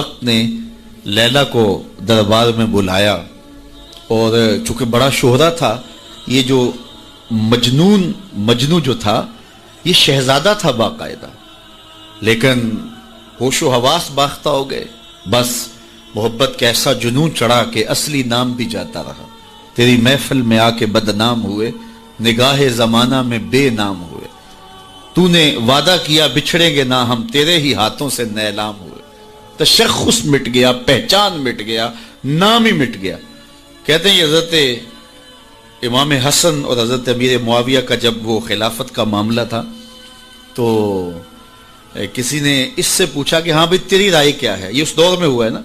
وقت نے لیلا کو دربار میں بلایا اور چونکہ بڑا شہرہ تھا، یہ جو مجنو جو تھا یہ شہزادہ تھا باقاعدہ، لیکن ہوش و حواس باختہ ہو گئے، بس محبت کا ایسا جنون چڑھا کہ اصلی نام بھی جاتا رہا۔ تیری محفل میں آ کے بدنام ہوئے، نگاہ زمانہ میں بے نام ہوئے، تو نے وعدہ کیا بچھڑیں گے نہ ہم، تیرے ہی ہاتھوں سے نیلام ہوئے۔ تشخص مٹ گیا، پہچان مٹ گیا، نام ہی مٹ گیا۔ کہتے ہیں یہ حضرت امام حسن اور حضرت امیر معاویہ کا جب وہ خلافت کا معاملہ تھا تو کسی نے اس سے پوچھا کہ ہاں بھئی تیری رائے کیا ہے، یہ اس دور میں ہوا ہے نا،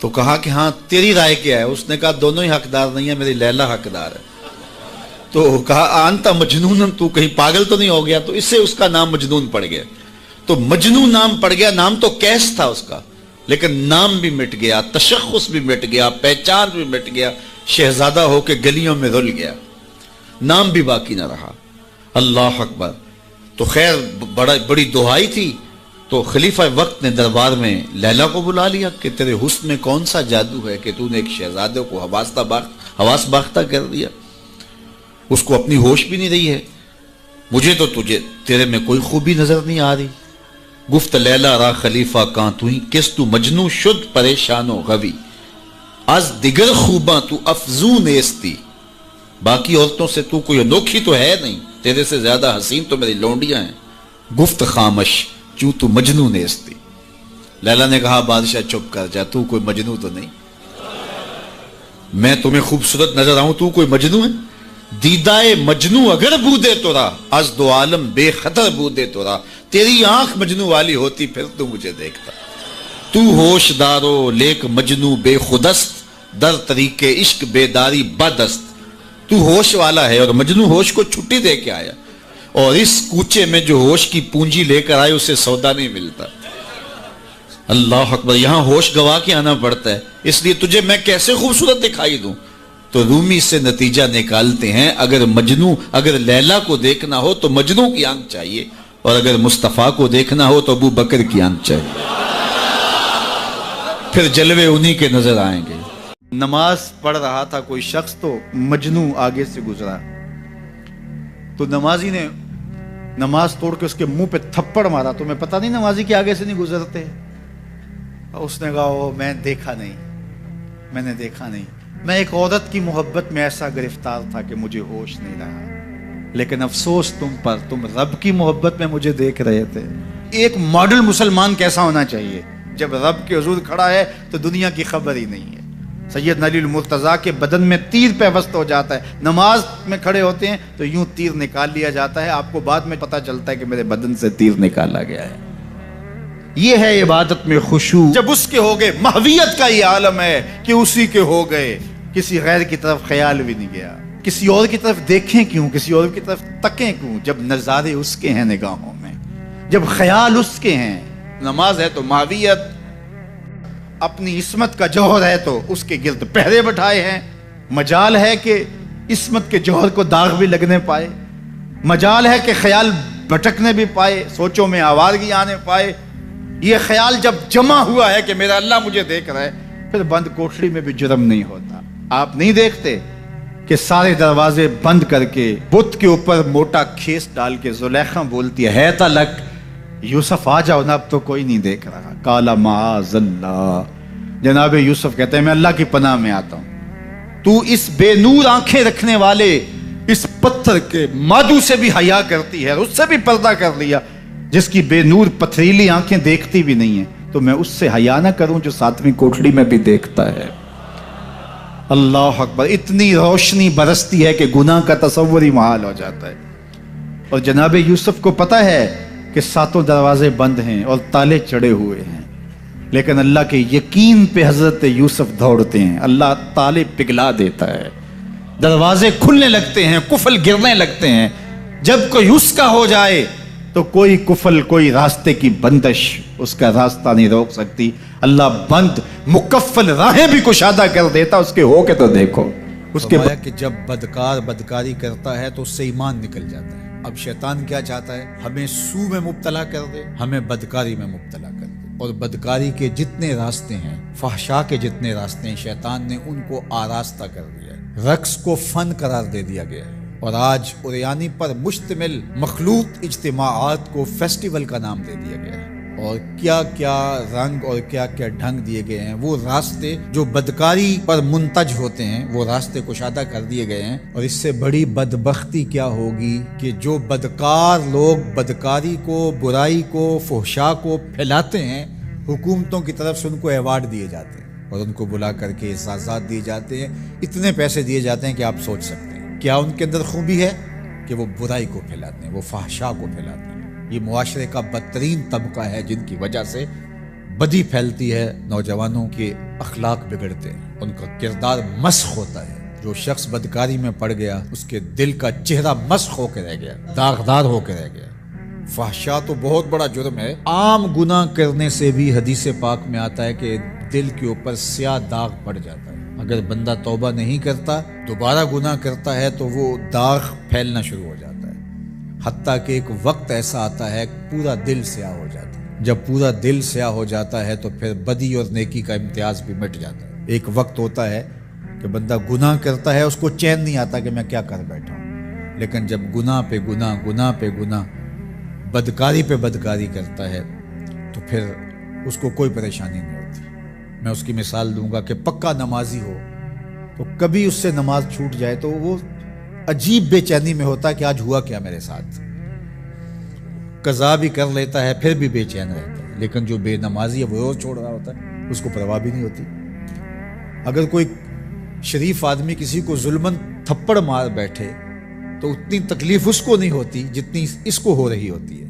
تو کہا کہ ہاں تیری رائے کیا ہے؟ اس نے کہا دونوں ہی حقدار نہیں ہے، میری لیلا حقدار ہے۔ تو کہا آنتا مجنون، تو کہیں پاگل تو نہیں ہو گیا؟ تو اس سے اس کا نام مجنون پڑ گیا۔ تو مجنون نام پڑ گیا، نام تو کیس تھا اس کا، لیکن نام بھی مٹ گیا، تشخص بھی مٹ گیا، پہچان بھی مٹ گیا، شہزادہ ہو کے گلیوں میں رل گیا، نام بھی باقی نہ رہا۔ اللہ اکبر۔ تو خیر بڑی دہائی تھی، تو خلیفہ وقت نے دربار میں لیلا کو بلا لیا کہ تیرے حسن میں کون سا جادو ہے کہ تو نے ایک شہزادے کو حواس باختہ کر دیا، اس کو اپنی ہوش بھی نہیں رہی ہے، مجھے تو تیرے میں کوئی خوبی نظر نہیں آ رہی۔ گفت لیلا را خلیفہ کان تو ہی کس تو مجنو شد پریشان و غوی، از دیگر خوباں تو افزون ایستی، باقی عورتوں سے تو کوئی انوکھی تو ہے نہیں، تیرے سے زیادہ حسین تو میری لونڈیاں ہیں۔ گفت خامش چوں تو مجنو نیستی، لیلا نے کہا بادشاہ چپ کر جا، تو کوئی مجنو تو نہیں، میں تمہیں خوبصورت نظر آؤں، تو کوئی مجنو ہے؟ دیدائے مجنو اگر بودے تو را، از دو عالم بے خطر بودے تو را، تیری آنکھ مجنو والی ہوتی پھر تو مجھے دیکھتا، تو ہوش دارو لیک مجنو بے خودست، در طریق عشق بیداری بدست، تو ہوش والا ہے اور مجنو ہوش کو چھٹی دے کے آیا، اور اس کوچے میں جو ہوش کی پونجی لے کر آئے اسے سودا نہیں ملتا۔ اللہ اکبر۔ یہاں ہوش گوا کے آنا پڑتا ہے، اس لیے تجھے میں کیسے خوبصورت دکھائی دوں؟ تو رومی سے نتیجہ نکالتے ہیں اگر لیلا کو دیکھنا ہو تو مجنو کی آنکھ چاہیے، اور اگر مصطفیٰ کو دیکھنا ہو تو ابو بکر کی آنکھ چاہیے، پھر جلوے انہی کے نظر آئیں گے۔ نماز پڑھ رہا تھا کوئی شخص، تو مجنو آگے سے گزرا، تو نمازی نے نماز توڑ کے اس کے منہ پہ تھپڑ مارا۔ تو میں پتہ نہیں نمازی کے آگے سے نہیں گزرتے، اس نے کہا میں نے دیکھا نہیں، میں ایک عورت کی محبت میں ایسا گرفتار تھا کہ مجھے ہوش نہیں رہا، لیکن افسوس تم پر، تم رب کی محبت میں مجھے دیکھ رہے تھے۔ ایک ماڈل مسلمان کیسا ہونا چاہیے؟ جب رب کے حضور کھڑا ہے تو دنیا کی خبر ہی نہیں ہے۔ سیدنا علی المرتضیٰ کے بدن میں تیر پیوست ہو جاتا ہے، نماز میں کھڑے ہوتے ہیں تو یوں تیر نکال لیا جاتا ہے، آپ کو بعد میں پتہ چلتا ہے کہ میرے بدن سے تیر نکالا گیا ہے۔ یہ ہے عبادت میں خشوع۔ جب اس کے ہو گئے، محویت کا یہ عالم ہے کہ اسی کے ہو گئے، کسی غیر کی طرف خیال بھی نہیں گیا، کسی اور کی طرف دیکھیں کیوں، کسی اور کی طرف تکیں کیوں، جب نظارے اس کے ہیں نگاہوں میں، جب خیال اس کے ہیں۔ نماز ہے تو محویت، اپنی عصمت کا جوہر ہے تو اس کے گرد پہرے بٹھائے ہیں، مجال ہے کہ عصمت کے جوہر کو داغ بھی لگنے پائے، مجال ہے کہ خیال بھٹکنے بھی پائے، سوچوں میں آوارگی آنے پائے۔ یہ خیال جب جمع ہوا ہے کہ میرا اللہ مجھے دیکھ رہا ہے، پھر بند کوٹھڑی میں بھی جرم نہیں ہوتا۔ آپ نہیں دیکھتے کہ سارے دروازے بند کر کے بت کے اوپر موٹا کھیس ڈال کے زلیخا بولتی ہے تلک یوسف آ جاؤ نا، اب تو کوئی نہیں دیکھ رہا۔ کالا معاذ اللہ، جناب یوسف کہتے ہیں میں اللہ کی پناہ میں آتا ہوں، تو اس بے نور آنکھیں رکھنے والے اس پتھر کے مادو سے بھی حیا کرتی ہے، اس سے بھی پردہ کر لیا، جس کی بے نور پتھریلی آنکھیں دیکھتی بھی نہیں ہیں، تو میں اس سے حیا نہ کروں جو ساتویں کوٹھڑی میں بھی دیکھتا ہے۔ اللہ اکبر۔ اتنی روشنی برستی ہے کہ گناہ کا تصور ہی محال ہو جاتا ہے۔ اور جناب یوسف کو پتہ ہے کہ ساتوں دروازے بند ہیں اور تالے چڑھے ہوئے ہیں، لیکن اللہ کے یقین پہ حضرت یوسف دوڑتے ہیں، اللہ تالے پگھلا دیتا ہے، دروازے کھلنے لگتے ہیں، قفل گرنے لگتے ہیں۔ جب کوئی اس کا ہو جائے تو کوئی قفل، کوئی راستے کی بندش اس کا راستہ نہیں روک سکتی۔ اللہ بند مکفل راہیں بھی کشادہ کر دیتا، اس کے ہو کے تو دیکھو۔ اس کے بعد کہ جب بدکار بدکاری کرتا ہے تو اس سے ایمان نکل جاتا ہے۔ اب شیطان کیا چاہتا ہے؟ ہمیں سو میں مبتلا کر دے، ہمیں بدکاری میں مبتلا کر دے۔ اور بدکاری کے جتنے راستے ہیں، فحشا کے جتنے راستے ہیں، شیطان نے ان کو آراستہ کر دیا ہے، رقص کو فن قرار دے دیا گیا ہے، اور آج اوریانی پر مشتمل مخلوط اجتماعات کو فیسٹیول کا نام دے دیا گیا ہے، اور کیا کیا رنگ اور کیا کیا ڈھنگ دیے گئے ہیں۔ وہ راستے جو بدکاری پر منتج ہوتے ہیں، وہ راستے کشادہ کر دیے گئے ہیں، اور اس سے بڑی بدبختی کیا ہوگی کہ جو بدکار لوگ بدکاری کو، برائی کو، فحشا کو پھیلاتے ہیں، حکومتوں کی طرف سے ان کو ایوارڈ دیے جاتے ہیں اور ان کو بلا کر کے اعزازات دیے جاتے ہیں، اتنے پیسے دیے جاتے ہیں کہ آپ سوچ سکتے ہیں کیا ان کے اندر خوبی ہے کہ وہ برائی کو پھیلاتے ہیں، وہ فحشا کو پھیلاتے ہیں۔ یہ معاشرے کا بدترین طبقہ ہے جن کی وجہ سے بدی پھیلتی ہے، نوجوانوں کے اخلاق بگڑتے ہیں، ان کا کردار مسخ ہوتا ہے۔ جو شخص بدکاری میں پڑ گیا، اس کے دل کا چہرہ مسخ ہو کے رہ گیا، داغدار ہو کے رہ گیا۔ فحشا تو بہت بڑا جرم ہے، عام گناہ کرنے سے بھی حدیث پاک میں آتا ہے کہ دل کے اوپر سیاہ داغ پڑ جاتا ہے۔ اگر بندہ توبہ نہیں کرتا، دوبارہ گناہ کرتا ہے تو وہ داغ پھیلنا شروع ہو جاتا ہے، حتیٰ کہ ایک وقت ایسا آتا ہے پورا دل سیاہ ہو جاتا ہے۔ جب پورا دل سیاہ ہو جاتا ہے تو پھر بدی اور نیکی کا امتیاز بھی مٹ جاتا ہے۔ ایک وقت ہوتا ہے کہ بندہ گناہ کرتا ہے، اس کو چین نہیں آتا کہ میں کیا کر بیٹھا ہوں، لیکن جب گناہ پہ گناہ، گناہ پہ گناہ، بدکاری پہ بدکاری کرتا ہے تو پھر اس کو کوئی پریشانی نہیں ہوتی۔ میں اس کی مثال دوں گا کہ پکا نمازی ہو تو کبھی اس سے نماز چھوٹ جائے تو وہ عجیب بے چینی میں ہوتا ہے کہ آج ہوا کیا میرے ساتھ، قضا بھی کر لیتا ہے پھر بھی بے چین رہتا ہے۔ لیکن جو بے نمازی ہے وہ روز چھوڑ رہا ہوتا ہے، اس کو پرواہ بھی نہیں ہوتی۔ اگر کوئی شریف آدمی کسی کو ظلمن تھپڑ مار بیٹھے تو اتنی تکلیف اس کو نہیں ہوتی جتنی اس کو ہو رہی ہوتی ہے۔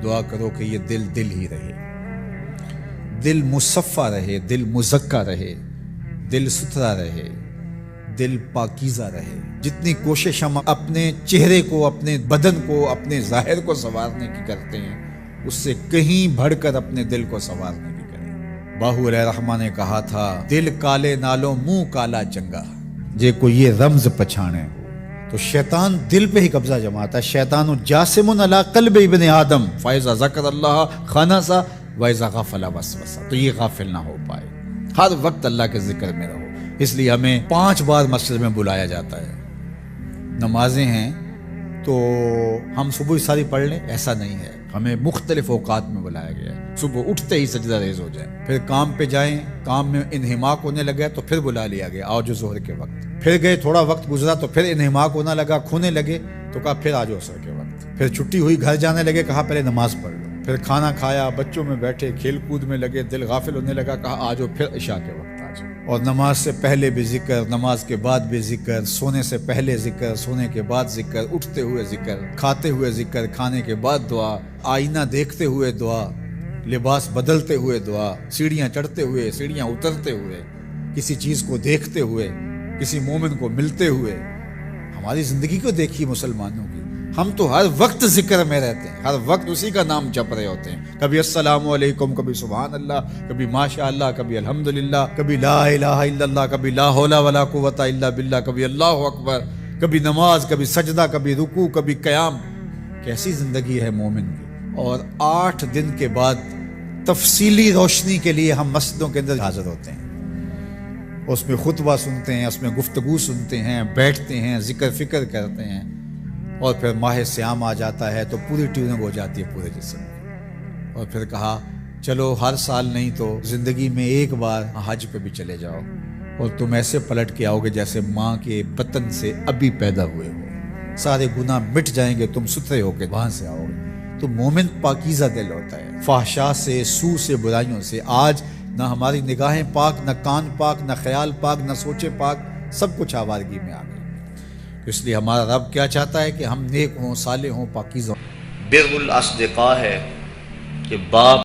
دعا کرو کہ یہ دل دل ہی رہے، دل مصفہ رہے، دل مزکہ رہے، دل ستھرا رہے، دل پاکیزہ رہے۔ جتنی کوشش ہم اپنے چہرے کو، اپنے بدن کو، اپنے ظاہر کو سنوارنے کی کرتے ہیں، اس سے کہیں بڑھ کر اپنے دل کو سنوارنے کی کریں۔ باہو علیہ رحمہ نے کہا تھا، دل کالے نالوں منہ کالا چنگا، جے کو یہ رمز پچھانے ہو۔ تو شیطان دل پہ ہی قبضہ جماتا ہے۔ شیطان جاسم علی قلب ابن آدم فاذا ذکر اللہ خنس واذا غفل وسوس، تو یہ غافل نہ ہو پائے، ہر وقت اللہ کے ذکر میں رہو۔ اس لیے ہمیں 5 بار مسجد میں بلایا جاتا ہے۔ نمازیں ہیں تو ہم صبح ساری پڑھ لیں، ایسا نہیں ہے، ہمیں مختلف اوقات میں بلایا گیا ہے۔ صبح اٹھتے ہی سجدہ ریز ہو جائیں، پھر کام پہ جائیں، کام میں انہماک ہونے لگا تو پھر بلا لیا گیا، آؤ جو ظہر کے وقت، پھر گئے تھوڑا وقت گزرا تو پھر انہماک ہونے لگا، کھونے لگے تو کہا پھر آ جاؤ عصر کے وقت، پھر چھٹی ہوئی گھر جانے لگے، کہا پہلے نماز پڑھ لو، پھر کھانا کھایا، بچوں میں بیٹھے کھیل کود میں لگے، دل غافل ہونے لگا، کہا آ جاؤ پھر عشاء کے وقت آ جاؤ۔ اور نماز سے پہلے بھی ذکر، نماز کے بعد بھی ذکر، سونے سے پہلے ذکر، سونے کے بعد ذکر، اٹھتے ہوئے ذکر، کھاتے ہوئے ذکر، کھانے کے بعد دعا، آئینہ دیکھتے ہوئے دعا، لباس بدلتے ہوئے دعا، سیڑھیاں چڑھتے ہوئے، سیڑھیاں اترتے ہوئے، کسی چیز کو دیکھتے ہوئے، کسی مومن کو ملتے ہوئے۔ ہماری زندگی کو دیکھیے مسلمانوں کی، ہم تو ہر وقت ذکر میں رہتے ہیں، ہر وقت اسی کا نام جپ رہے ہوتے ہیں، کبھی السلام علیکم، کبھی سبحان اللہ، کبھی ماشاء اللہ، کبھی الحمدللہ، کبھی لا الہ الا اللہ، کبھی لا حول ولا قوت الا باللہ، کبھی اللہ اکبر، کبھی نماز، کبھی سجدہ، کبھی رکوع، کبھی قیام۔ کیسی زندگی ہے مومن کی۔ اور 8 دن کے بعد تفصیلی روشنی کے لیے ہم مسجدوں کے اندر حاضر ہوتے ہیں، اس میں خطبہ سنتے ہیں، اس میں گفتگو سنتے ہیں، بیٹھتے ہیں، ذکر فکر کرتے ہیں، اور پھر ماہ سیام آ جاتا ہے تو پوری ٹیوننگ ہو جاتی ہے پورے جسم میں۔ اور پھر کہا چلو ہر سال نہیں تو زندگی میں ایک بار حج پہ بھی چلے جاؤ، اور تم ایسے پلٹ کے آؤ گے جیسے ماں کے بطن سے ابھی پیدا ہوئے ہو، سارے گناہ مٹ جائیں گے، تم ستھرے ہو کے وہاں سے آؤ گے۔ تو مومن پاکیزہ دل ہوتا ہے، فحشا سے، سو سے، برائیوں سے۔ آج نہ ہماری نگاہیں پاک، نہ کان پاک، نہ خیال پاک، نہ سوچے پاک، سب کچھ آوارگی میں آ گئی۔ اس لیے ہمارا رب کیا چاہتا ہے کہ ہم نیک ہوں، صالح ہوں، پاکیزہ ہوں۔ بر الاصدقاء ہے کہ باپ